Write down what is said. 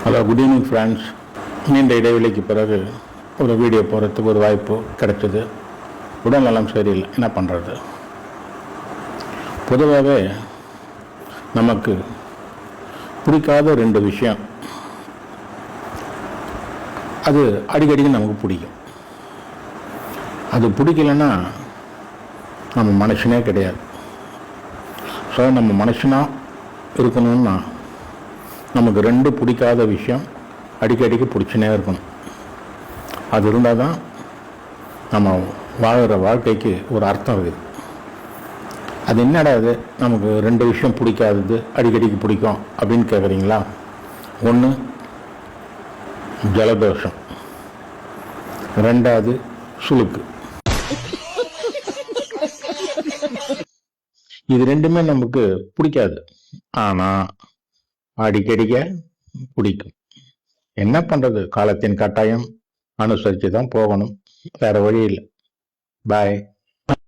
Hello, good evening friends. நீண்ட இடைவெளிக்கு பிறகு ஒரு வீடியோ போகிறதுக்கு ஒரு வாய்ப்பு கிடைச்சது. உடல்நலம் சரியில்லை, என்ன பண்ணுறது? பொதுவாகவே நமக்கு பிடிக்காத ரெண்டு விஷயம் அது அடிக்கடிக்கு நமக்கு பிடிக்கும். அது பிடிக்கலன்னா நம்ம மனுஷனே கிடையாது. ஸோ நம்ம மனுஷனாக இருக்கணும்னா நமக்கு ரெண்டு பிடிக்காத விஷயம் அடிக்கடிக்கு பிடிச்சினே இருக்கணும். அது இருந்தால் தான் நம்ம வாழ்கிற வாழ்க்கைக்கு ஒரு அர்த்தம் இருக்குது. அது என்னடா அது நமக்கு ரெண்டு விஷயம் பிடிக்காதது அடிக்கடிக்கு பிடிக்கும் அப்படின்னு கேட்குறீங்களா? ஒன்று ஜலதோஷம், ரெண்டாவது சுளுக்கு. இது ரெண்டுமே நமக்கு பிடிக்காது, ஆனால் அடிக்கடிக்க பிடிக்கும். என்ன பண்ணுறது? காலத்தின் கட்டாயம் அனுசரித்து தான் போகணும், வேற வழி இல்லை. பாய்.